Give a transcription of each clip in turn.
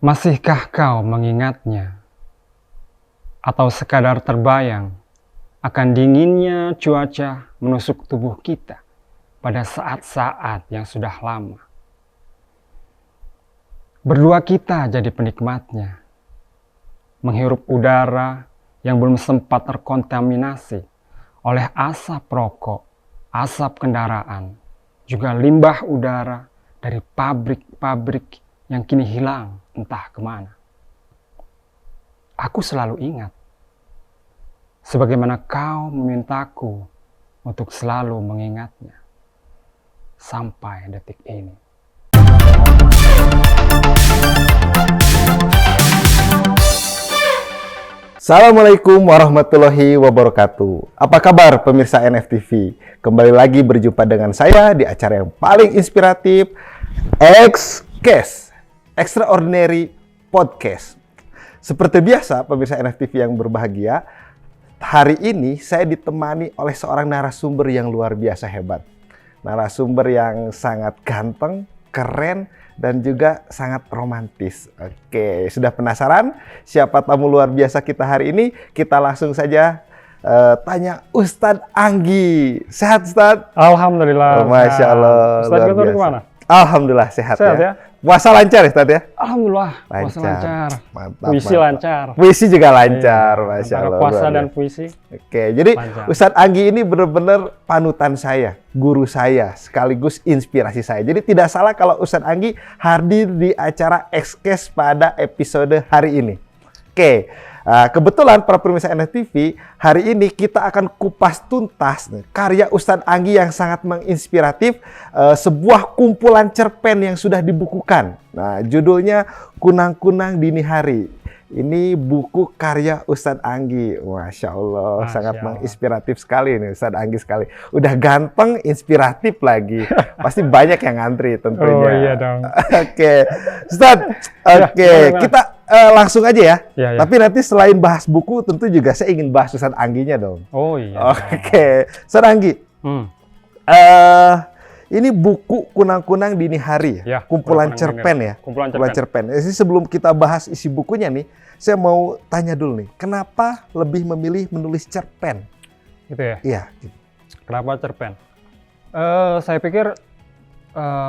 Masihkah kau mengingatnya? Atau sekadar terbayang akan dinginnya cuaca menusuk tubuh kita pada saat-saat yang sudah lama? Berdua kita jadi penikmatnya, menghirup udara yang belum sempat terkontaminasi oleh asap rokok, asap kendaraan, juga limbah udara dari pabrik-pabrik yang kini hilang entah kemana. Aku selalu ingat, sebagaimana kau memintaku untuk selalu mengingatnya sampai detik ini. Assalamualaikum warahmatullahi wabarakatuh. Apa kabar pemirsa NFTV? Kembali lagi berjumpa dengan saya di acara yang paling inspiratif, X-Cast, Extraordinary Podcast. Seperti biasa pemirsa NFTV yang berbahagia, hari ini saya ditemani oleh seorang narasumber yang luar biasa hebat. Narasumber yang sangat ganteng, keren, dan juga sangat romantis. Oke, sudah penasaran siapa tamu luar biasa kita hari ini? Kita langsung saja tanya Ustadz Anggi. Sehat Ustadz? Alhamdulillah. Masya Allah. Ustadz Guntur kemana? Alhamdulillah sehat ya. ya? Puasa lancar ya Ustadz ya? Alhamdulillah, puasa lancar. Mantap. Puisi lancar. Puisi juga lancar, Masya Antara Allah. puasa dan puisi. Oke, jadi lancar. Ustadz Anggi ini benar-benar panutan saya, guru saya, sekaligus inspirasi saya. Jadi tidak salah kalau Ustadz Anggi hadir di acara X-Cast pada episode hari ini. Oke, kebetulan para pemirsa NFTV, hari ini kita akan kupas tuntas karya Ustadz Anggi yang sangat menginspiratif, sebuah kumpulan cerpen yang sudah dibukukan. Nah, judulnya Kunang-Kunang Dini Hari. Ini buku karya Ustadz Anggi. Masya Allah, sangat menginspiratif sekali nih Ustadz Anggi sekali. Udah ganteng, inspiratif lagi. Pasti banyak yang ngantri tentunya. Oh iya dong. Oke, Ustadz, kita langsung aja ya. Ya. Tapi nanti selain bahas buku, tentu juga saya ingin bahas Ustadz Angginya dong. Oh iya. Oke, Ustadz Anggi. Ini buku Kunang-Kunang Dini Hari, ya, kumpulan cerpen ya. Kumpulan cerpen. Jadi sebelum kita bahas isi bukunya nih, saya mau tanya dulu nih, kenapa lebih memilih menulis cerpen? Gitu ya? Iya. Kenapa cerpen? Saya pikir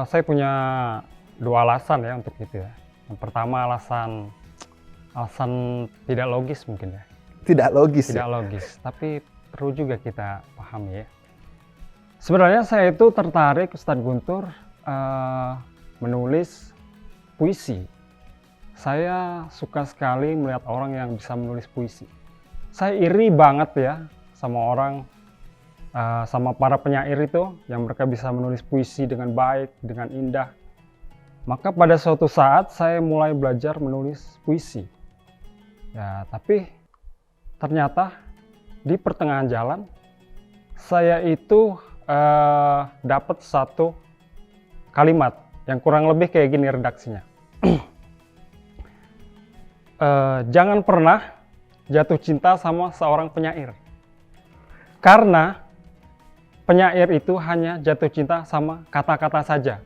saya punya dua alasan ya untuk itu ya. Yang pertama alasan tidak logis mungkin ya. Tidak logis. Tidak logis, tapi perlu juga kita pahami ya. Sebenarnya saya itu tertarik Ustadz Guntur menulis puisi. Saya suka sekali melihat orang yang bisa menulis puisi. Saya iri banget ya sama orang, sama para penyair itu yang mereka bisa menulis puisi dengan baik, dengan indah. Maka pada suatu saat saya mulai belajar menulis puisi. Ya, tapi ternyata di pertengahan jalan saya itu dapat satu kalimat yang kurang lebih kayak gini redaksinya. Jangan pernah jatuh cinta sama seorang penyair, karena penyair itu hanya jatuh cinta sama kata-kata saja.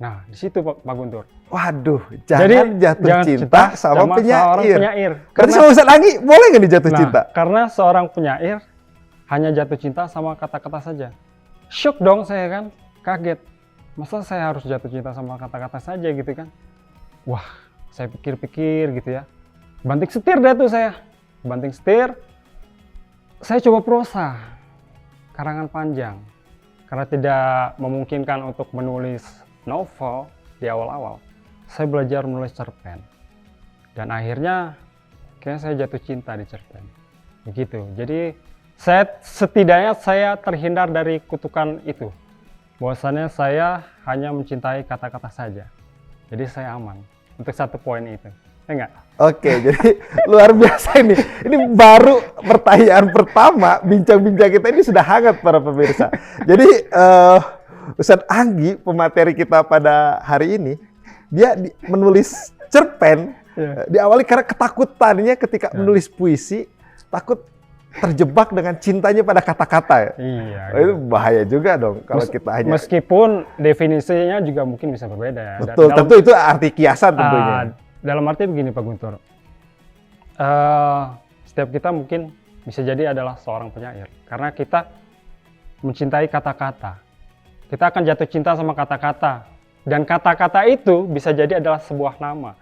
Nah, di situ Pak Guntur. Waduh, jangan jatuh cinta sama seorang penyair. Berarti sama Ustadz Anggi boleh nggak nih jatuh cinta? Karena seorang penyair hanya jatuh cinta sama kata-kata saja. Shock dong saya kan, kaget. Masa saya harus jatuh cinta sama kata-kata saja gitu kan? Wah, saya pikir-pikir gitu ya. Banting setir deh tuh saya. Banting setir, saya coba prosa, karangan panjang. Karena tidak memungkinkan untuk menulis novel di awal-awal, saya belajar menulis cerpen. Dan akhirnya, kayaknya saya jatuh cinta di cerpen. Begitu, jadi setidaknya saya terhindar dari kutukan itu. Bahwasannya saya hanya mencintai kata-kata saja. Jadi saya aman untuk satu poin itu. Ya enggak? Oke, jadi luar biasa ini. Ini baru pertanyaan pertama, bincang-bincang kita ini sudah hangat para pemirsa. Jadi Ustadz Anggi, pemateri kita pada hari ini, dia menulis cerpen. Diawali karena ketakutannya ketika menulis puisi, takut terjebak dengan cintanya pada kata-kata ya. Iya. Itu bahaya juga dong kalau kita hanya. Meskipun definisinya juga mungkin bisa berbeda ya. Betul, tentu itu arti kiasan tentunya. dalam arti begini Pak Guntur, setiap kita mungkin bisa jadi adalah seorang penyair karena kita mencintai kata-kata. Kita akan jatuh cinta sama kata-kata dan kata-kata itu bisa jadi adalah sebuah nama.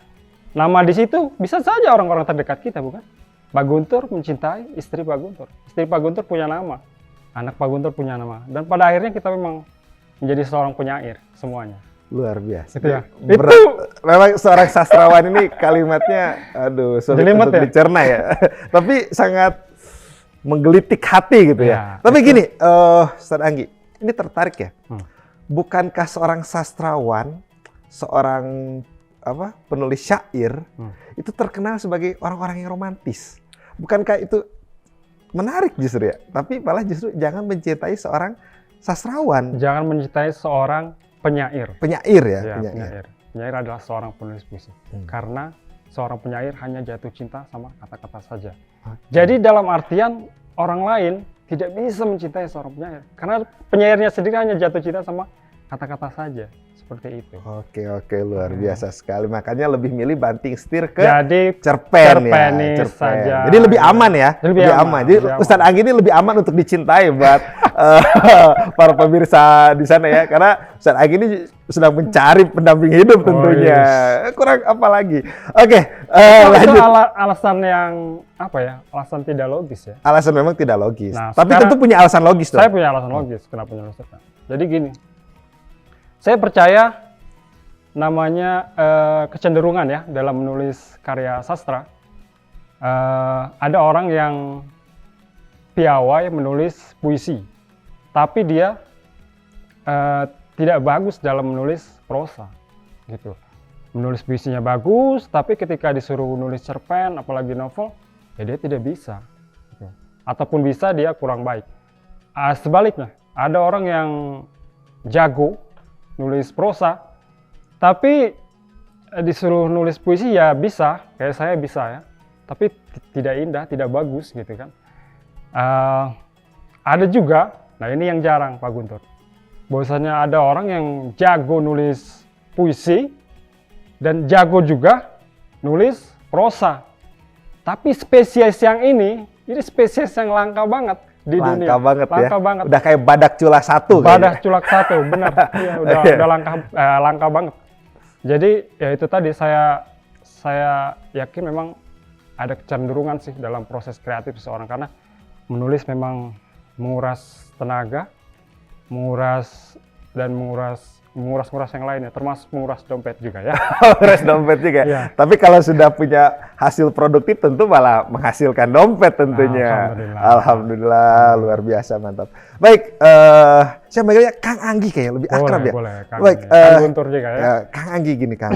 Nama di situ bisa saja orang-orang terdekat kita, bukan? Pak Guntur mencintai istri Pak Guntur. Istri Pak Guntur punya nama, anak Pak Guntur punya nama, dan pada akhirnya kita memang menjadi seorang penyair semuanya. Luar biasa. Itu ya. Memang seorang sastrawan ini kalimatnya, aduh, sulit Jelimet untuk ya? dicerna ya. Tapi sangat menggelitik hati gitu ya. Ya, Tapi gini, Ustaz Anggi, ini tertarik ya. Bukankah seorang sastrawan, seorang penulis syair, itu terkenal sebagai orang-orang yang romantis? Bukankah itu menarik justru ya? Tapi malah justru jangan mencintai seorang sastrawan. Jangan mencintai seorang penyair. Penyair ya? Ya, penyair. Penyair adalah seorang penulis puisi. Karena seorang penyair hanya jatuh cinta sama kata-kata saja. Jadi dalam artian orang lain tidak bisa mencintai seorang penyair. Karena penyairnya sendiri hanya jatuh cinta sama kata-kata saja. Seperti itu. Oke, luar biasa sekali. Makanya lebih milih banting setir ke jadi cerpen saja. Jadi lebih aman ya. Lebih aman. Jadi Ustadz Anggi ini lebih aman untuk dicintai buat para pemirsa di sana ya. Karena Ustadz Anggi ini sedang mencari pendamping hidup tentunya. Kurang apa lagi? Oke, lanjut. Itu alasan yang alasan tidak logis ya. Alasan memang tidak logis. Nah, tapi tentu punya alasan logis dong. Saya punya alasan logis kenapa menyelesaikan. Jadi gini. Saya percaya namanya kecenderungan ya dalam menulis karya sastra. Ada orang yang piawai menulis puisi, tapi dia tidak bagus dalam menulis prosa, gitu. Menulis puisinya bagus, tapi ketika disuruh nulis cerpen, apalagi novel, ya dia tidak bisa. Gitu. Ataupun bisa dia kurang baik. Sebaliknya, ada orang yang jago nulis prosa, tapi disuruh nulis puisi ya bisa, kayak saya bisa ya, tapi tidak indah, tidak bagus gitu kan. Ada juga, nah ini yang jarang Pak Guntur, bahwasanya ada orang yang jago nulis puisi dan jago juga nulis prosa, tapi spesies yang ini spesies yang langka banget. Di dunia. Langka banget ya. Banget. Udah kayak badak cula satu. Badak culak satu, benar. Ya, udah langka banget. Jadi ya itu tadi saya yakin memang ada kecenderungan sih dalam proses kreatif seseorang karena menulis memang menguras tenaga, menguras yang lainnya, termasuk menguras dompet juga ya. Menguras dompet juga. Ya. Tapi kalau sudah punya hasil produktif tentu malah menghasilkan dompet tentunya. Alhamdulillah, luar biasa, mantap. Baik, saya manggilnya Kang Anggi kayaknya lebih akrab ya. Boleh, Kang. Baik, Kang Guntur juga ya. Kang Anggi gini, Kang.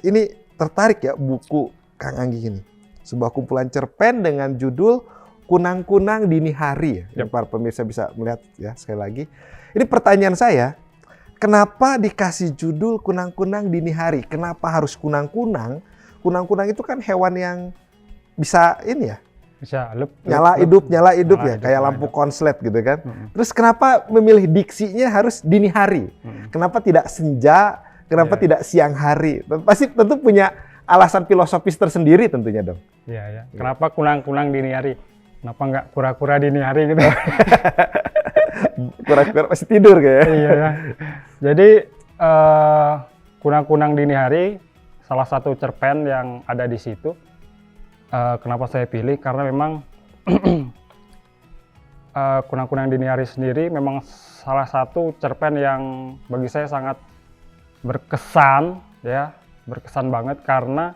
Ini tertarik ya buku Kang Anggi ini. Sebuah kumpulan cerpen dengan judul Kunang-kunang Dini Hari ya. Para pemirsa bisa melihat ya sekali lagi. Ini pertanyaan saya, kenapa dikasih judul Kunang-kunang Dini Hari? Kenapa harus kunang-kunang? Kunang-kunang itu kan hewan yang bisa ini ya, bisa nyala hidup ya, kayak lampu konslet gitu kan. Terus kenapa memilih diksinya harus dini hari? Kenapa tidak senja? Kenapa tidak siang hari? Pasti tentu punya alasan filosofis tersendiri tentunya dong. Iya ya. Kenapa kunang-kunang dini hari? Kenapa nggak kura-kura dini hari gitu? Kura-kura masih tidur kayaknya. Iya ya. Jadi kunang-kunang dini hari salah satu cerpen yang ada di situ. Kenapa saya pilih? Karena memang kunang-kunang dini hari sendiri memang salah satu cerpen yang bagi saya sangat berkesan ya, berkesan banget karena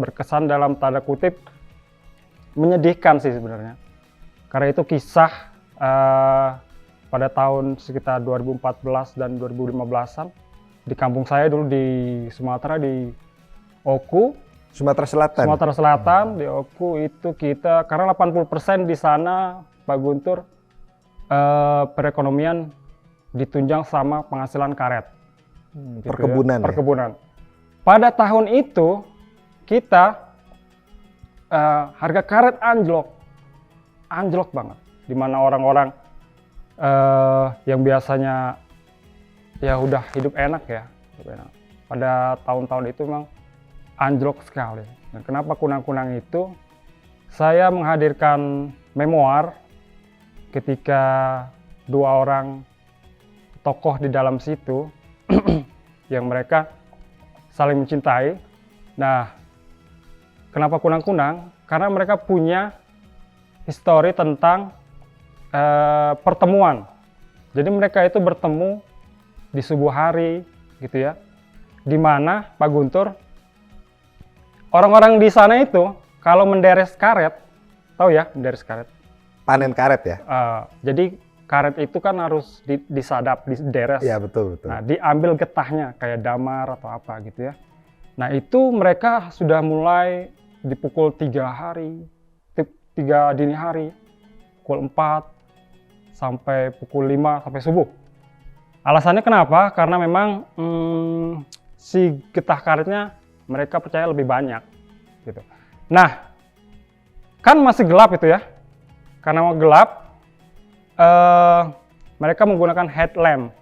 berkesan dalam tanda kutip menyedihkan sih sebenarnya. Karena itu kisah pada tahun sekitar 2014 dan 2015-an di kampung saya dulu di Sumatera, di Oku, Sumatera Selatan. Di Oku itu kita karena 80% di sana Pak Guntur perekonomian ditunjang sama penghasilan karet. Gitu perkebunan. Ya, perkebunan. Pada tahun itu kita harga karet anjlok banget, di mana orang-orang yang biasanya ya udah hidup enak ya, pada tahun-tahun itu memang anjlok sekali. Dan kenapa kunang-kunang itu? Saya menghadirkan memoir ketika dua orang tokoh di dalam situ yang mereka saling mencintai. Nah, kenapa kunang-kunang? Karena mereka punya histori tentang pertemuan. Jadi mereka itu bertemu di subuh hari, gitu ya, di mana Pak Guntur, orang-orang di sana itu kalau menderes karet, tahu ya menderes karet? Panen karet ya? Jadi karet itu kan harus disadap, dideres. Iya, betul. Nah, diambil getahnya kayak damar atau apa gitu ya. Nah, itu mereka sudah mulai di pukul 3 dini hari, pukul 4 sampai pukul 5 sampai subuh. Alasannya kenapa? Karena memang si getah karetnya mereka percaya lebih banyak gitu. Nah, kan masih gelap itu ya. Karena mau gelap, mereka menggunakan headlamp.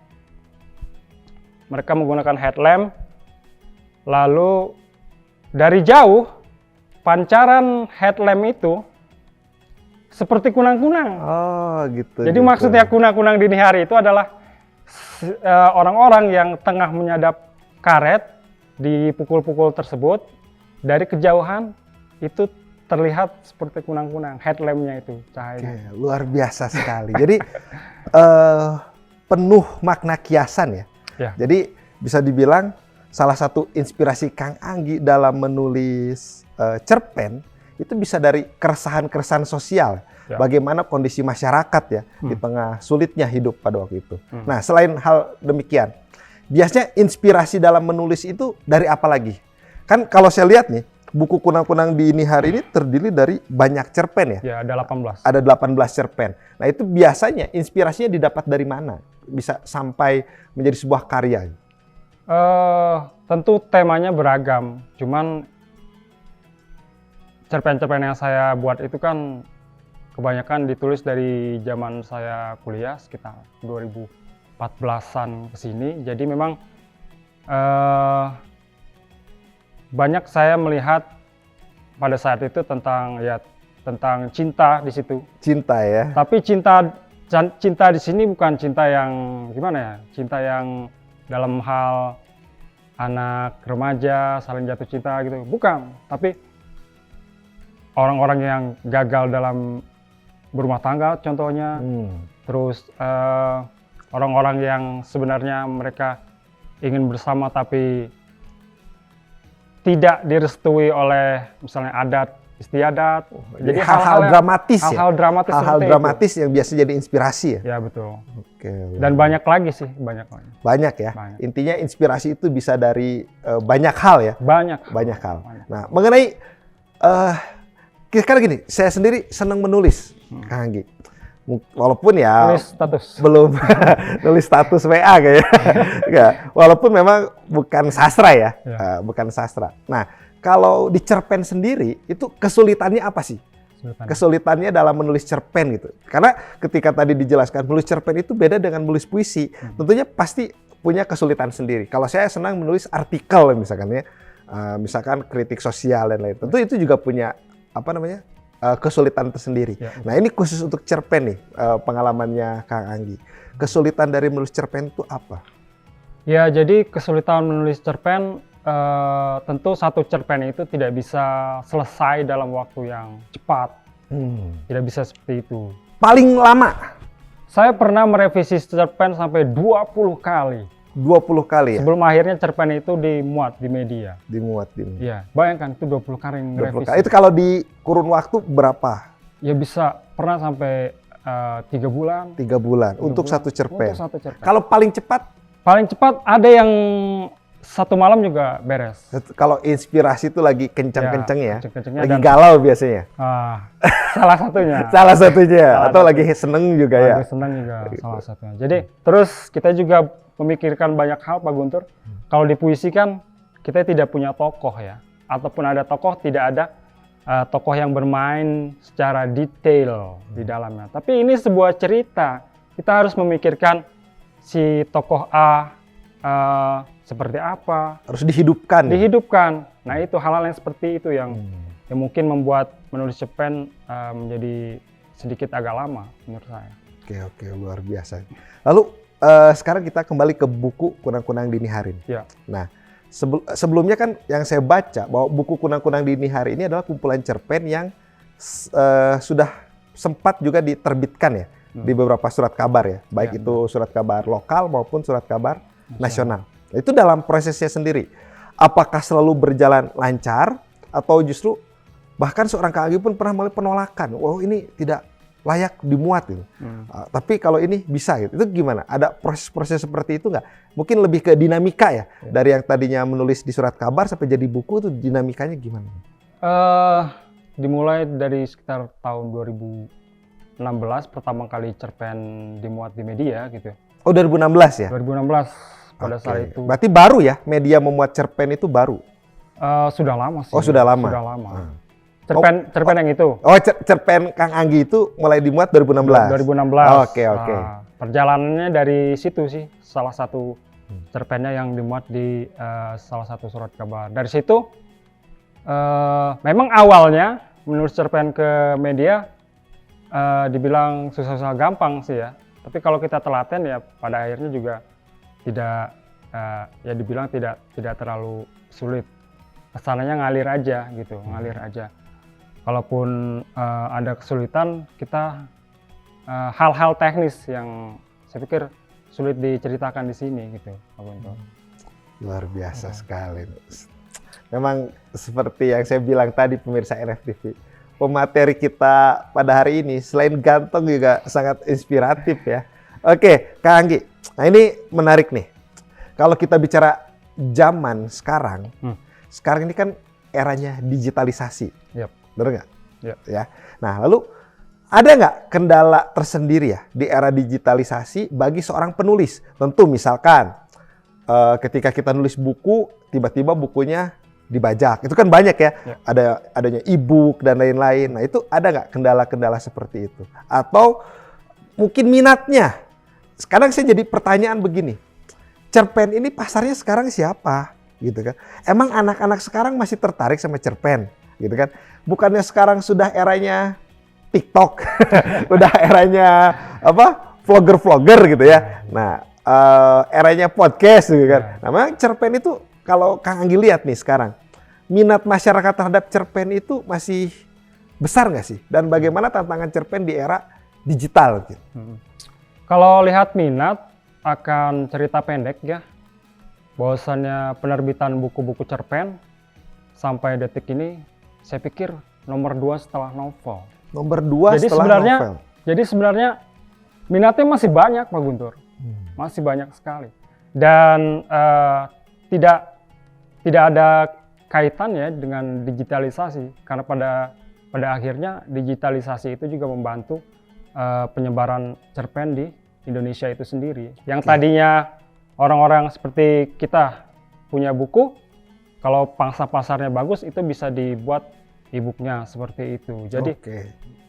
Lalu dari jauh pancaran headlamp itu seperti kunang-kunang. Oh, gitu. Jadi maksudnya kunang-kunang dini hari itu adalah orang-orang yang tengah menyadap karet di pukul-pukul tersebut. Dari kejauhan itu terlihat seperti kunang-kunang, headlampnya itu cahayanya. Oke, luar biasa sekali. Jadi penuh makna kiasan ya. Ya. Jadi bisa dibilang salah satu inspirasi Kang Anggi dalam menulis cerpen itu bisa dari keresahan-keresahan sosial. Ya. Bagaimana kondisi masyarakat ya di tengah sulitnya hidup pada waktu itu. Nah, selain hal demikian, biasanya inspirasi dalam menulis itu dari apa lagi? Kan kalau saya lihat nih, buku kunang-kunang di ini hari ini terdiri dari banyak cerpen ya? Ya, ada 18. Ada 18 cerpen. Nah, itu biasanya inspirasinya didapat dari mana? Bisa sampai menjadi sebuah karya? Tentu temanya beragam. Cuman cerpen-cerpen yang saya buat itu kan kebanyakan ditulis dari zaman saya kuliah sekitar 2014-an ke sini. Jadi memang banyak saya melihat pada saat itu tentang cinta di situ. Cinta ya. Tapi cinta di sini bukan cinta yang gimana ya? Cinta yang dalam hal anak remaja saling jatuh cinta gitu. Bukan, tapi orang-orang yang gagal dalam berumah tangga contohnya. Terus orang-orang yang sebenarnya mereka ingin bersama tapi tidak direstui oleh misalnya adat istiadat. Jadi hal-hal dramatis ya. Hal-hal dramatis. Hal-hal dramatis yang biasa jadi inspirasi ya. Ya betul. Oke. Dan banyak lagi sih, banyak lagi. Banyak ya. Banyak. Intinya inspirasi itu bisa dari banyak hal ya. Banyak hal. Banyak. Nah, mengenai kira-kira gini, saya sendiri senang menulis, Kang Anggi. Walaupun ya Nulis status. belum nulis status WA kayaknya. Enggak. Walaupun memang bukan sastra ya, bukan sastra. Nah, kalau di cerpen sendiri itu kesulitannya apa sih? Kesulitannya dalam menulis cerpen gitu. Karena ketika tadi dijelaskan menulis cerpen itu beda dengan menulis puisi. Tentunya pasti punya kesulitan sendiri. Kalau saya senang menulis artikel misalkan ya, misalkan kritik sosial dan lain. Tentu itu juga punya kesulitan tersendiri. Ya. Nah, ini khusus untuk cerpen nih, pengalamannya Kang Anggi. Kesulitan dari menulis cerpen itu apa? Ya, jadi kesulitan menulis cerpen, tentu satu cerpen itu tidak bisa selesai dalam waktu yang cepat. Tidak bisa seperti itu. Paling lama? Saya pernah merevisi cerpen sampai 20 kali. 20 kali ya? Sebelum akhirnya cerpen itu dimuat di media. Dimuat di media. Iya, bayangkan itu 20 kali merevisi. Itu kalau di kurun waktu berapa? Ya bisa, pernah sampai 3 bulan. 3 bulan untuk satu cerpen. Untuk satu cerpen. Kalau paling cepat? Paling cepat ada yang 1 malam juga beres. Kalau inspirasi itu lagi kencang-kencang ya? Kencang-kencangnya lagi galau biasanya? Salah satunya. Salah satunya. Atau lagi seneng juga ya? Lagi seneng juga salah satunya. Jadi terus kita juga memikirkan banyak hal Pak Guntur. Kalau di puisi kan kita tidak punya tokoh ya. Ataupun ada tokoh, tidak ada tokoh yang bermain secara detail di dalamnya. Tapi ini sebuah cerita. Kita harus memikirkan si tokoh A seperti apa, Harus dihidupkan. dihidupkan. Nah itu hal-hal yang seperti itu yang mungkin membuat menulis cerpen menjadi sedikit agak lama menurut saya. Oke, luar biasa. Lalu sekarang kita kembali ke buku Kunang-Kunang Dini Hari. Ya. Nah, sebelumnya kan yang saya baca bahwa buku Kunang-Kunang Dini Hari ini adalah kumpulan cerpen yang sudah sempat juga diterbitkan ya di beberapa surat kabar ya, baik itu surat kabar lokal maupun surat kabar nasional. Itu dalam prosesnya sendiri. Apakah selalu berjalan lancar atau justru bahkan seorang Kang Anggi pun pernah melalui penolakan, wow ini tidak layak dimuat gitu. Tapi kalau ini bisa gitu. Itu gimana? Ada proses-proses seperti itu nggak? Mungkin lebih ke dinamika ya. Dari yang tadinya menulis di surat kabar sampai jadi buku itu dinamikanya gimana? Dimulai dari sekitar tahun 2016 pertama kali cerpen dimuat di media gitu. Oh 2016 ya? 2016 pada saat itu. Berarti baru ya media memuat cerpen itu baru? Sudah lama sih. Oh sudah lama? Sudah lama. Cerpen yang itu. Oh cerpen Kang Anggi itu mulai dimuat 2016? 2016. Oke. Perjalanannya dari situ sih, salah satu cerpennya yang dimuat di salah satu surat kabar. Dari situ, memang awalnya menulis cerpen ke media dibilang susah-susah gampang sih ya. Tapi kalau kita telaten ya pada akhirnya juga tidak, ya dibilang tidak terlalu sulit. Kesananya ngalir aja gitu, ngalir aja. Kalaupun ada kesulitan, kita hal-hal teknis yang saya pikir sulit diceritakan di sini gitu, Pak Guntur. Luar biasa sekali. Memang seperti yang saya bilang tadi pemirsa NFTV, pemateri kita pada hari ini selain ganteng juga sangat inspiratif ya. Oke, Kang Anggi, nah ini menarik nih. Kalau kita bicara zaman sekarang, sekarang ini kan eranya digitalisasi. Yep. Bener nggak? Yep. Ya. Nah, lalu ada nggak kendala tersendiri ya di era digitalisasi bagi seorang penulis? Tentu misalkan ketika kita nulis buku, tiba-tiba bukunya dibajak. Itu kan banyak ya. Adanya e-book dan lain-lain. Nah, itu ada nggak kendala-kendala seperti itu? Atau mungkin minatnya? Sekarang saya jadi pertanyaan begini. Cerpen ini pasarnya sekarang siapa? Gitu kan. Emang anak-anak sekarang masih tertarik sama cerpen? Gitu kan. Bukannya sekarang sudah eranya TikTok, udah eranya vlogger-vlogger gitu ya. Nah, eranya podcast gitu kan. Nah, memang cerpen itu kalau Kang Anggi lihat nih sekarang, minat masyarakat terhadap cerpen itu masih besar nggak sih? Dan bagaimana tantangan cerpen di era digital? Gitu? Kalau lihat minat akan cerita pendek ya, bahwasannya penerbitan buku-buku cerpen sampai detik ini saya pikir nomor 2 setelah novel. Nomor 2 setelah novel. Jadi sebenarnya minatnya masih banyak Pak Guntur. Masih banyak sekali. Dan tidak ada kaitannya dengan digitalisasi karena pada akhirnya digitalisasi itu juga membantu penyebaran cerpen di Indonesia itu sendiri. Yang tadinya orang-orang seperti kita punya buku, kalau pangsa pasarnya bagus itu bisa dibuat e-booknya seperti itu. Jadi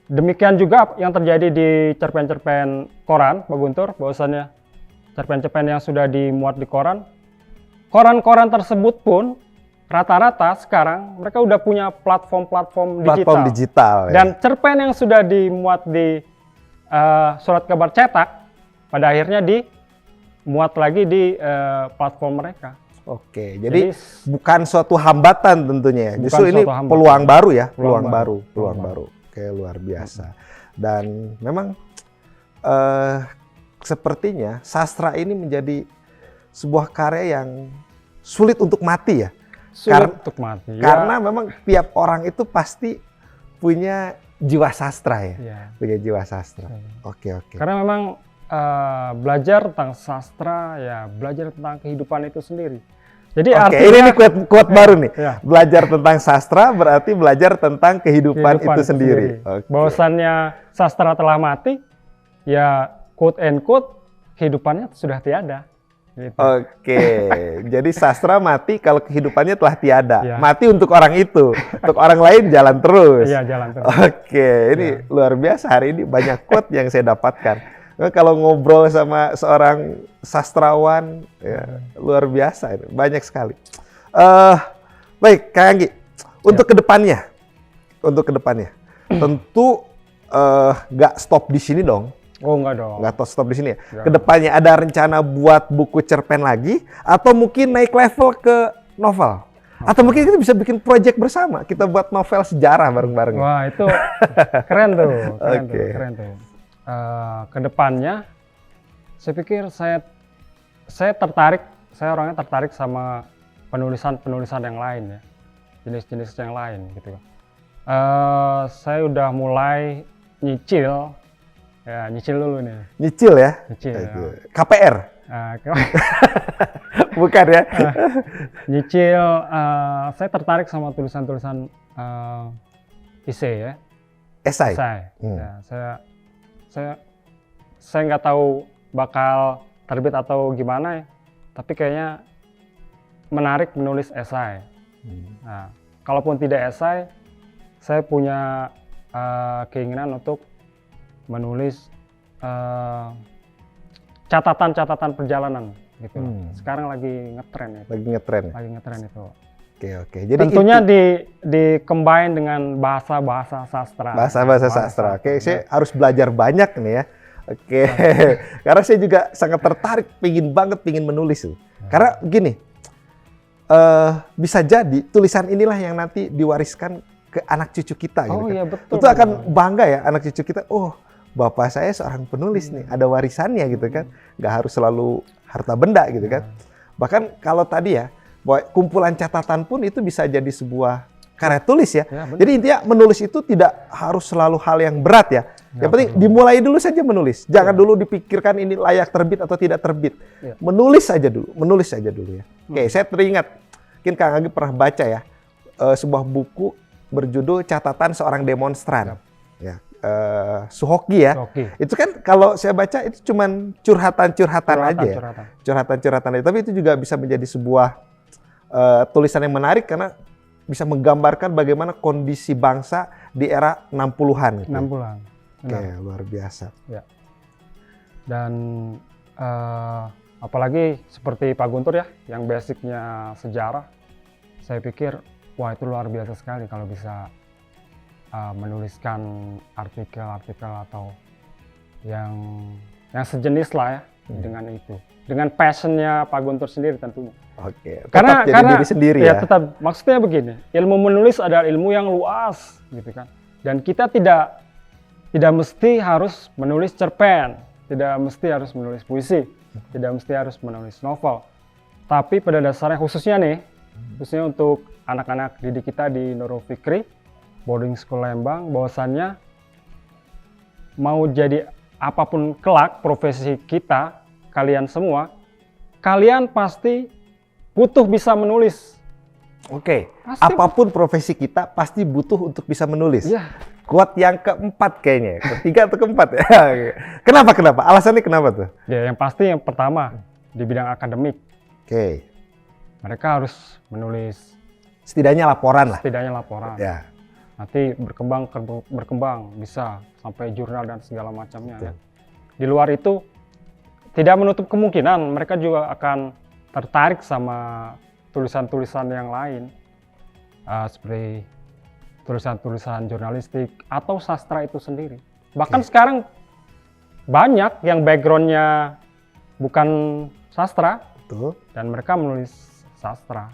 demikian juga yang terjadi di cerpen-cerpen koran, Pak Guntur, bahwasannya cerpen-cerpen yang sudah dimuat di koran-koran tersebut pun rata-rata sekarang mereka udah punya platform digital. Dan cerpen yang sudah dimuat di surat kabar cetak pada akhirnya dimuat lagi di platform mereka. Oke, jadi bukan suatu hambatan tentunya. Justru ini peluang baru ya, peluang baru. Oke, luar biasa. Dan memang sepertinya sastra ini menjadi sebuah karya yang sulit untuk mati ya. Untuk mati. Karena memang tiap orang itu pasti punya jiwa sastra ya. Punya jiwa sastra. Oke. Karena memang belajar tentang sastra ya, belajar tentang kehidupan itu sendiri. Jadi artinya ini quote baru nih. Belajar tentang sastra berarti belajar tentang kehidupan itu sendiri. Bahwasannya sastra telah mati, ya quote and quote kehidupannya sudah tiada. Gitu. Jadi sastra mati kalau kehidupannya telah tiada. Mati untuk orang itu, untuk orang lain jalan terus. Iya, jalan terus. Ini luar biasa hari ini banyak quote yang saya dapatkan. Kalau ngobrol sama seorang sastrawan, ya, luar biasa, banyak sekali. Baik, Kang Anggi, untuk kedepannya, tentu nggak stop di sini dong. Oh, enggak dong. Nggak stop di sini ya. Nggak. Kedepannya ada rencana buat buku cerpen lagi, atau mungkin naik level ke novel? Atau mungkin kita bisa bikin project bersama, kita buat novel sejarah bareng-bareng. Wah, itu keren tuh, Oke. keren tuh. Kedepannya, saya pikir saya tertarik, saya orangnya tertarik sama penulisan yang lain ya, jenis-jenis yang lain gitu. Saya udah mulai nyicil dulu nih. Nyicil ya? Nyicil. Oke. KPR? Bukan ya? Nyicil, saya tertarik sama tulisan-tulisan esai ya. Esai? Ya, saya nggak tahu bakal terbit atau gimana ya, tapi kayaknya menarik menulis esai. Nah, kalaupun tidak esai, saya punya keinginan untuk menulis catatan-catatan perjalanan gitu. Sekarang lagi ngetren ya. Lagi ngetren. Lagi ngetren itu. Oke. Jadi tentunya di combine dengan bahasa-bahasa sastra. Bahasa-bahasa sastra. Oke, saya harus belajar banyak nih ya. Oke. Karena saya juga sangat tertarik, pingin menulis tuh. Karena gini, bisa jadi tulisan inilah yang nanti diwariskan ke anak cucu kita gitu. Oh iya, betul. Itu akan bangga ya anak cucu kita. Oh, bapak saya seorang penulis nih, ada warisannya gitu kan. Nggak harus selalu harta benda gitu kan. Bahkan kalau tadi ya, bahwa kumpulan catatan pun itu bisa jadi sebuah karya tulis ya. Jadi intinya menulis itu tidak harus selalu hal yang berat ya. Yang penting dimulai dulu saja menulis. Jangan dulu dipikirkan ini layak terbit atau tidak terbit. Menulis saja dulu ya. Oke, saya teringat, mungkin Kang Anggi pernah baca ya, sebuah buku berjudul Catatan Seorang Demonstran. Ya. Suhoki ya. Itu kan kalau saya baca itu cuman curhatan-curhatan aja ya. Curhatan-curhatan aja. Tapi itu juga bisa menjadi sebuah tulisan yang menarik karena bisa menggambarkan bagaimana kondisi bangsa di era 60-an. Gitu. 60-an. Oke, luar biasa. Ya. Dan apalagi seperti Pak Guntur ya, yang basicnya sejarah, saya pikir wah itu luar biasa sekali kalau bisa menuliskan artikel-artikel atau yang sejenis lah ya dengan itu, dengan passionnya Pak Guntur sendiri tentunya. Oke, karena diri sendiri ya. Tetap, maksudnya begini, ilmu menulis adalah ilmu yang luas gitu kan, dan kita tidak mesti harus menulis cerpen, tidak mesti harus menulis puisi, tidak mesti harus menulis novel, tapi pada dasarnya khususnya untuk anak-anak didik kita di Nurul Fikri Boarding School Lembang, bahwasannya mau jadi apapun kelak profesi kita, kalian semua, kalian pasti butuh bisa menulis. Oke, apapun profesi kita pasti butuh untuk bisa menulis. Ya. Quote yang keempat kayaknya, ketiga atau keempat ya. Kenapa? Alasannya kenapa tuh? Ya, yang pasti yang pertama di bidang akademik. Oke. Mereka harus menulis. Setidaknya laporan lah. Ya. Nanti berkembang bisa sampai jurnal dan segala macamnya. Ya. Di luar itu tidak menutup kemungkinan mereka juga akan tertarik sama tulisan-tulisan yang lain, seperti tulisan-tulisan jurnalistik atau sastra itu sendiri. Bahkan sekarang banyak yang backgroundnya bukan sastra, betul, dan mereka menulis sastra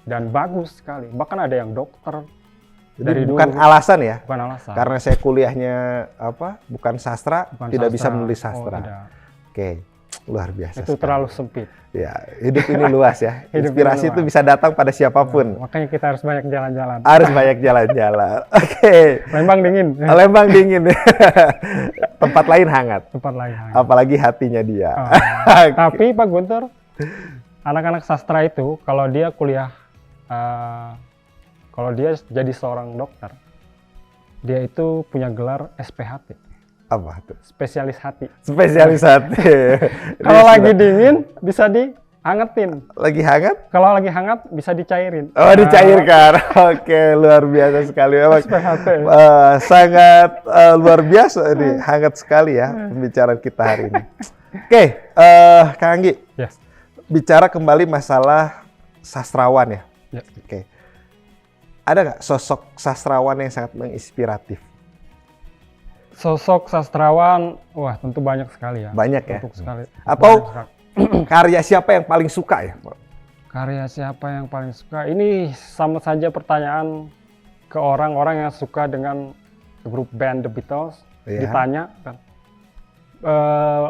dan bagus sekali. Bahkan ada yang dokter. Jadi bukan alasan ya? Bukan alasan. Karena saya kuliahnya bukan sastra, tidak bisa menulis sastra. Oke, luar biasa. Itu sekali. Terlalu sempit. Ya, hidup ini luas ya. Inspirasi itu bisa datang pada siapapun. Makanya kita harus banyak jalan-jalan. Oke. Lembang dingin. Tempat lain hangat. Apalagi hatinya dia. Tapi Pak Guntur, anak-anak sastra itu kalau dia kuliah, kalau dia jadi seorang dokter, dia itu punya gelar SPHT. Apa tuh? Spesialis hati. Spesialis hati. Kalau lagi dingin bisa angetin. Lagi hangat? Kalau lagi hangat bisa dicairin. Oh, dicairkan. Oke, luar biasa sekali. Memang SPHT. sangat luar biasa ini, hangat sekali ya pembicaraan kita hari ini. Oke, Kang Anggi, Yes. bicara kembali masalah sastrawan ya. Ya. Oke, ada nggak sosok sastrawan yang sangat menginspiratif? Sosok sastrawan, wah tentu banyak sekali ya. Banyak ya? Banyak sekali. Atau Banyak sekali. karya siapa yang paling suka ya? Karya siapa yang paling suka? Ini sama saja pertanyaan ke orang-orang yang suka dengan grup band The Beatles. Iya. Ditanya kan,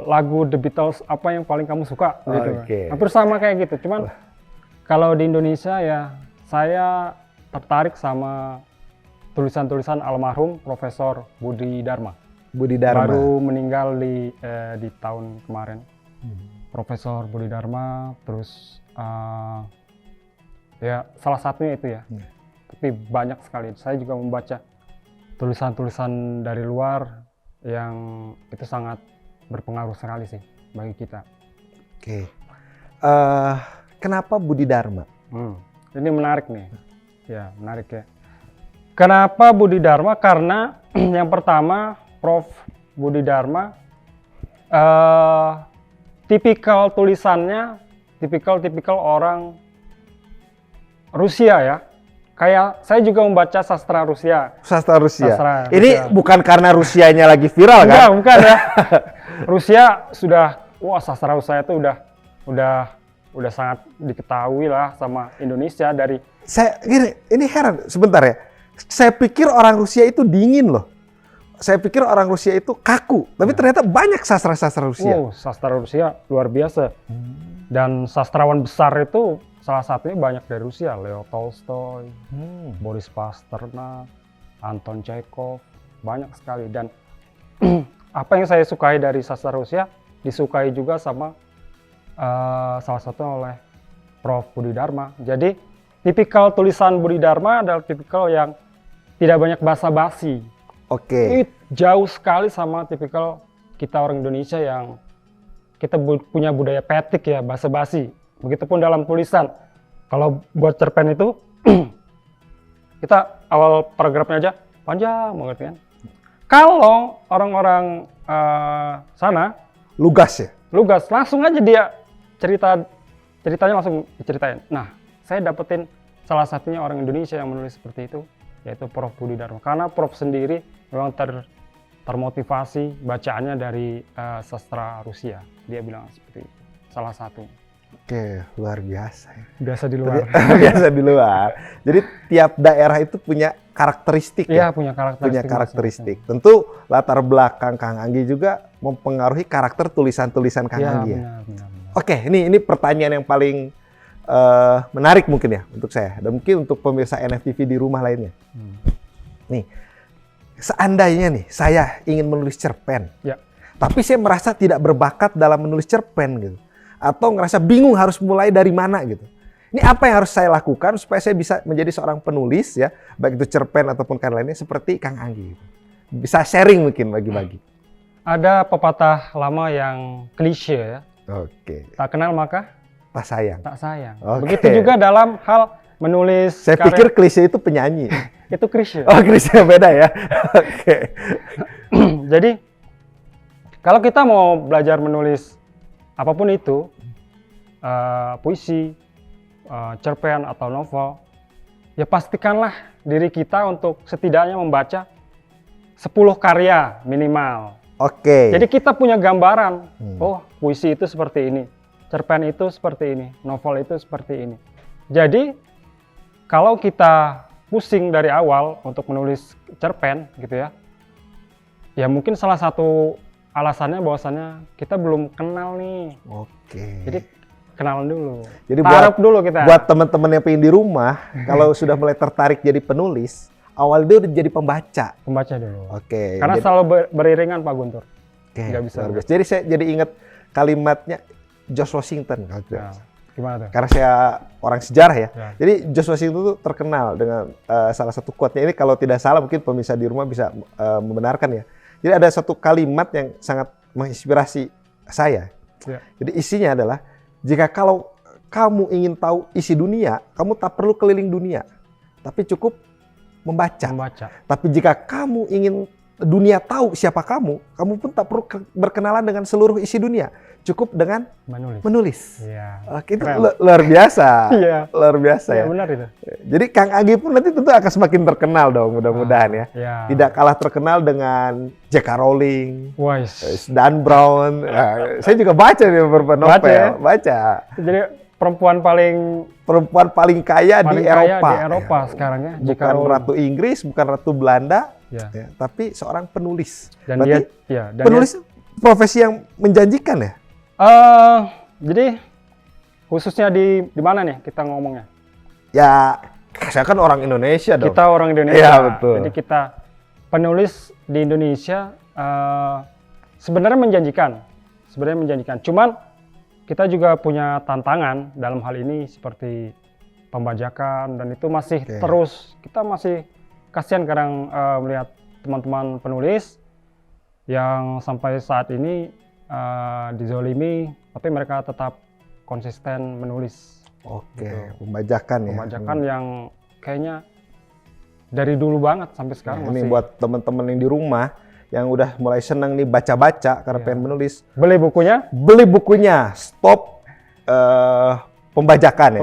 lagu The Beatles apa yang paling kamu suka? Gitu. Oke. Hampir sama kayak gitu. Cuman kalau di Indonesia ya saya tertarik sama tulisan-tulisan almarhum Profesor Budi Dharma. Budi Dharma. Baru meninggal di tahun kemarin. Profesor Budi Dharma, terus ya salah satunya itu ya. Tapi banyak sekali. Saya juga membaca tulisan-tulisan dari luar yang itu sangat berpengaruh sekali sih bagi kita. Oke. Kenapa Budi Dharma? Ini menarik nih. Ya, menarik ya. Kenapa Budi Dharma? Karena yang pertama, Prof. Budi Dharma tipikal tulisannya, tipikal orang Rusia ya. Kayak saya juga membaca sastra Rusia. Sastra Rusia. Sastra Ini Rusia. bukan karena Rusianya lagi viral Enggak, kan? bukan ya. Rusia sudah, wah sastra Rusia itu udah sangat diketahui lah sama Indonesia dari. Ini heran sebentar ya. Saya pikir orang Rusia itu dingin loh. Saya pikir orang Rusia itu kaku, tapi ternyata banyak sastra-sastra Rusia. Wow, sastra Rusia luar biasa. Dan sastrawan besar itu salah satunya banyak dari Rusia, Leo Tolstoy, Boris Pasternak, Anton Chekhov, banyak sekali. Dan apa yang saya sukai dari sastra Rusia disukai juga sama salah satu oleh Prof. Budi Dharma. Jadi tipikal tulisan Budi Dharma adalah tipikal yang tidak banyak basa-basi. Oke. Jauh sekali sama tipikal kita orang Indonesia yang kita punya budaya petik ya, basa-basi. Begitupun dalam tulisan. Kalau buat cerpen itu kita awal paragrafnya aja panjang banget kan. Kalau orang-orang sana Lugas ya? lugas, langsung aja dia ceritanya langsung diceritain. Nah, saya dapetin salah satunya orang Indonesia yang menulis seperti itu, yaitu Prof. Budi Dharma. Karena Prof sendiri memang termotivasi bacaannya dari sastra Rusia. Dia bilang seperti itu, salah satu. Oke, luar biasa ya. Biasa di luar. Biasa di luar. Jadi tiap daerah itu punya karakteristik Iya, ya? punya karakteristik. Punya karakteristik. Tentu latar belakang Kang Anggi juga mempengaruhi karakter tulisan-tulisan Kang Iya, Anggi ya? benar. Oke, ini pertanyaan yang paling menarik mungkin ya untuk saya. Dan mungkin untuk pemirsa NFTV di rumah lainnya. Nih, seandainya nih saya ingin menulis cerpen. Ya. Tapi saya merasa tidak berbakat dalam menulis cerpen gitu. Atau ngerasa bingung harus mulai dari mana gitu. Ini apa yang harus saya lakukan supaya saya bisa menjadi seorang penulis ya, baik itu cerpen ataupun karya lainnya seperti Kang Anggi gitu. Bisa sharing mungkin bagi-bagi. Ada pepatah lama yang klise ya. Oke. Tak kenal maka Tak sayang. tak sayang. Oke. Begitu juga dalam hal menulis Saya pikir klise itu penyanyi. itu klise. Oh, klise beda ya. Oke. Jadi kalau kita mau belajar menulis apapun itu, puisi, cerpen atau novel, ya pastikanlah diri kita untuk setidaknya membaca 10 karya minimal. Oke. Jadi kita punya gambaran, oh puisi itu seperti ini, cerpen itu seperti ini, novel itu seperti ini. Jadi kalau kita pusing dari awal untuk menulis cerpen gitu ya, ya mungkin salah satu alasannya bahwasannya kita belum kenal nih. Oke. Jadi kenalan dulu. Jadi Taruh dulu kita. buat teman-teman yang pengen di rumah, kalau sudah mulai tertarik jadi penulis, awal dia udah jadi pembaca. Pembaca dulu. Oke. Karena jadi, selalu beriringan Pak Guntur. oke, nggak bisa. luar biasa. Jadi saya jadi ingat kalimatnya George Washington. Ya, gimana tuh? Karena saya orang sejarah ya. Ya. Jadi George Washington itu terkenal dengan salah satu quote-nya ini, kalau tidak salah mungkin pemirsa di rumah bisa membenarkan ya. Jadi ada satu kalimat yang sangat menginspirasi saya. Ya. Jadi isinya adalah, jika kalau kamu ingin tahu isi dunia, kamu tak perlu keliling dunia, tapi cukup membaca. Tapi jika kamu ingin dunia tahu siapa kamu pun tak perlu berkenalan dengan seluruh isi dunia, cukup dengan menulis. Iya. Oke, itu luar biasa. Iya. Luar biasa ya. Benar itu. Jadi Kang Anggi pun nanti tentu akan semakin terkenal dong, mudah-mudahan ya. Iya. Tidak kalah terkenal dengan J.K. Rowling, Wise, Dan Brown. Saya juga baca nih beberapa novel. Baca. Jadi perempuan paling kaya di Eropa sekarang ya. J.K. Bukan Rowling. Ratu Inggris, bukan Ratu Belanda, ya, tapi seorang penulis. Dan berarti dan penulis profesi yang menjanjikan ya? Jadi khususnya di mana nih kita ngomongnya? Ya, saya kan orang Indonesia dong. Kita orang Indonesia. Iya, betul. Jadi kita penulis di Indonesia sebenarnya menjanjikan. Cuman kita juga punya tantangan dalam hal ini seperti pembajakan, dan itu masih terus. Kita masih kasihan kadang melihat teman-teman penulis yang sampai saat ini dizolimi, tapi mereka tetap konsisten menulis. Oke, gitu. Pembajakan ya. Pembajakan yang kayaknya dari dulu banget sampai sekarang ini masih. buat teman-teman yang di rumah yang udah mulai senang nih baca-baca karena pengen menulis. Beli bukunya, stop pembajakan ya.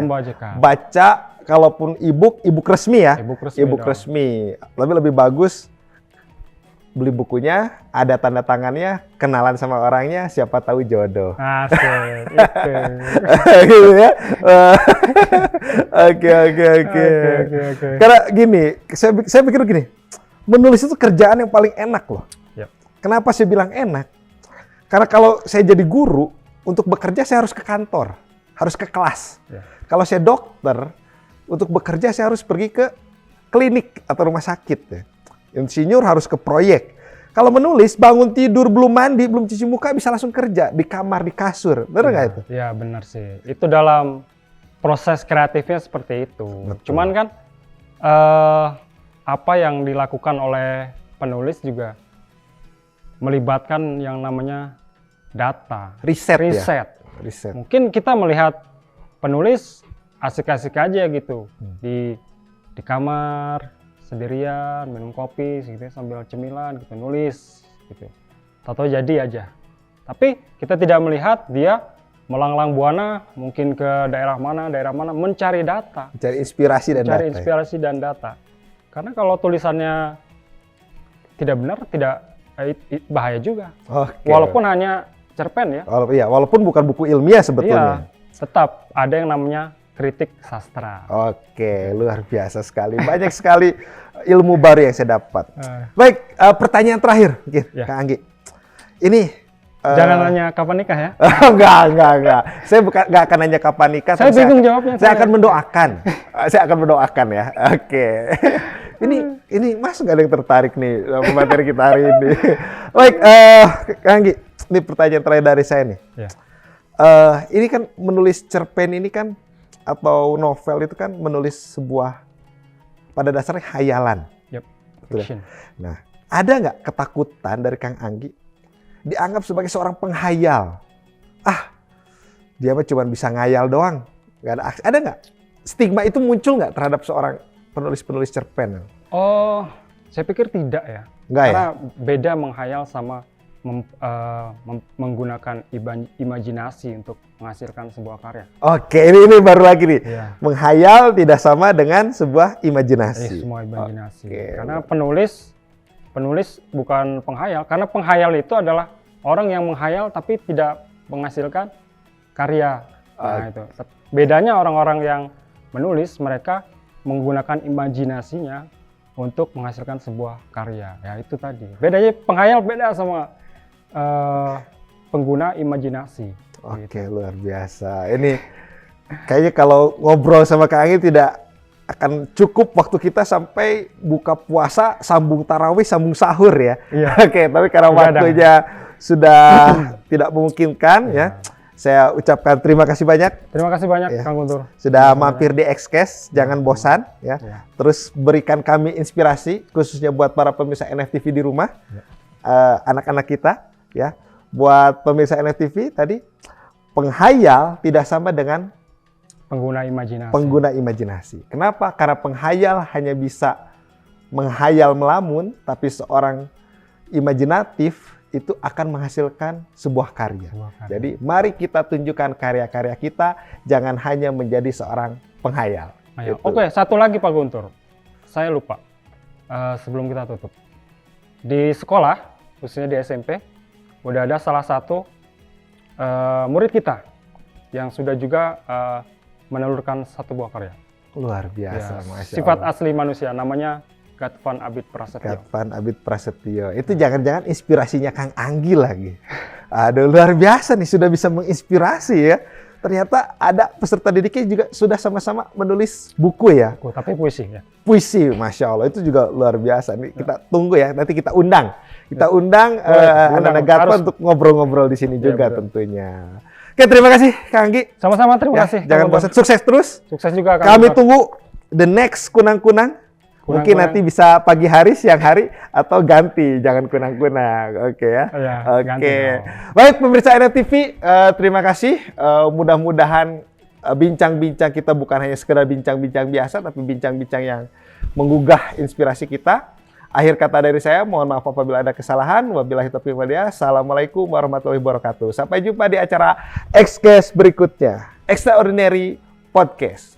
Baca, kalaupun e-book resmi ya. E-book resmi. Lebih bagus beli bukunya, ada tanda tangannya, kenalan sama orangnya, siapa tahu jodoh. Asik, itu. Gitu ya. Oke. Karena gini, saya pikir gini, menulis itu kerjaan yang paling enak loh. Yep. Kenapa saya bilang enak? Karena kalau saya jadi guru, untuk bekerja saya harus ke kantor, harus ke kelas. Yeah. Kalau saya dokter, untuk bekerja saya harus pergi ke klinik atau rumah sakit. Ya. Insinyur harus ke proyek. Kalau menulis, bangun tidur, belum mandi, belum cuci muka, bisa langsung kerja di kamar, di kasur. Benar nggak itu? Iya, benar sih. Itu dalam proses kreatifnya seperti itu. Betul. Cuman kan apa yang dilakukan oleh penulis juga melibatkan yang namanya data, riset. Mungkin kita melihat penulis asik-asik aja gitu di kamar sendirian minum kopi gitu sambil cemilan gitu nulis gitu. Tahu jadi aja. Tapi kita tidak melihat dia melanglang buana mungkin ke daerah mana mencari data, mencari inspirasi dan data. Karena kalau tulisannya tidak benar, bahaya juga. Okay. Walaupun hanya cerpen ya. Walaupun bukan buku ilmiah sebetulnya. Iya, tetap ada yang namanya kritik sastra. Oke, luar biasa sekali. Banyak sekali ilmu baru yang saya dapat. Baik, pertanyaan terakhir, Kang Anggi. Ini jangan nanya kapan nikah ya? Enggak. Saya nggak akan nanya kapan nikah. Saya bingung jawabnya. Saya akan mendoakan. Saya akan mendoakan ya. Oke. Ini Mas nggak ada yang tertarik nih sama materi kita hari ini. Baik, Kang Anggi, ini pertanyaan terakhir dari saya nih. Ya. Ini kan menulis cerpen ini kan atau novel itu kan menulis sebuah pada dasarnya khayalan. Yep. Fiction. Nah, ada nggak ketakutan dari Kang Anggi dianggap sebagai seorang penghayal? Dia mah cuma bisa ngayal doang. Nggak ada nggak stigma itu muncul nggak terhadap seorang penulis cerpen? Oh, saya pikir tidak ya. Nggak. Karena beda menghayal sama menggunakan imajinasi untuk menghasilkan sebuah karya. Oke, ini baru lagi nih. Iya. Menghayal tidak sama dengan sebuah imajinasi. Semua imajinasi. Oke. Karena penulis bukan penghayal. Karena penghayal itu adalah orang yang menghayal tapi tidak menghasilkan karya. Nah, itu. Bedanya orang-orang yang menulis, mereka menggunakan imajinasinya untuk menghasilkan sebuah karya. Ya itu tadi. Bedanya penghayal beda sama pengguna imajinasi. Oke, gitu. Luar biasa. Ini kayaknya kalau ngobrol sama Kang Anggi tidak akan cukup waktu kita sampai buka puasa, sambung tarawih, sambung sahur ya. Iya. Oke, tapi karena waktunya sudah tidak memungkinkan ya. Saya ucapkan terima kasih banyak. Terima kasih banyak Kang Guntur. Sudah mampir di Xcast, jangan bosan ya. Terus berikan kami inspirasi khususnya buat para pemirsa NFTV di rumah. Anak-anak kita ya. Buat pemirsa NFTV tadi, penghayal tidak sama dengan Pengguna imajinasi. Pengguna imajinasi. Kenapa? Karena penghayal hanya bisa menghayal melamun, tapi seorang imajinatif itu akan menghasilkan sebuah karya. Jadi mari kita tunjukkan karya-karya kita, jangan hanya menjadi seorang penghayal. Ayo. Gitu. Oke, satu lagi Pak Guntur. Saya lupa sebelum kita tutup. Di sekolah, khususnya di SMP, udah ada salah satu murid kita yang sudah juga menelurkan satu buah karya. Luar biasa, Masya Sifat Allah. asli manusia, namanya Gatvan Abid Prasetyo. Gatvan Abid Prasetyo. Itu jangan-jangan inspirasinya Kang Anggi lagi. Aduh, luar biasa nih, sudah bisa menginspirasi ya. Ternyata ada peserta didiknya juga sudah sama-sama menulis buku ya. Tapi puisi ya. Puisi, Masya Allah, itu juga luar biasa. Nih kita tunggu ya, nanti kita undang. Kita undang anak-anak Gatvan untuk ngobrol-ngobrol di sini juga betul. tentunya. Oke, terima kasih Kang Anggi. Sama-sama, terima Ya, kasih. jangan bosan, sukses terus. Sukses juga Kang Kami Guntur. tunggu the next kunang-kunang. Mungkin nanti bisa pagi hari, siang hari, atau ganti, jangan kunang-kunang. Oke ya. Iya, ganti Oke. dong. Baik pemirsa NFTV, terima kasih. Mudah-mudahan bincang-bincang kita bukan hanya sekedar bincang-bincang biasa, tapi bincang-bincang yang menggugah inspirasi kita. Akhir kata dari saya, mohon maaf apabila ada kesalahan. Wabillahi taufiq wal hidayah. Assalamualaikum warahmatullahi wabarakatuh. Sampai jumpa di acara Xcast berikutnya. Extraordinary Podcast.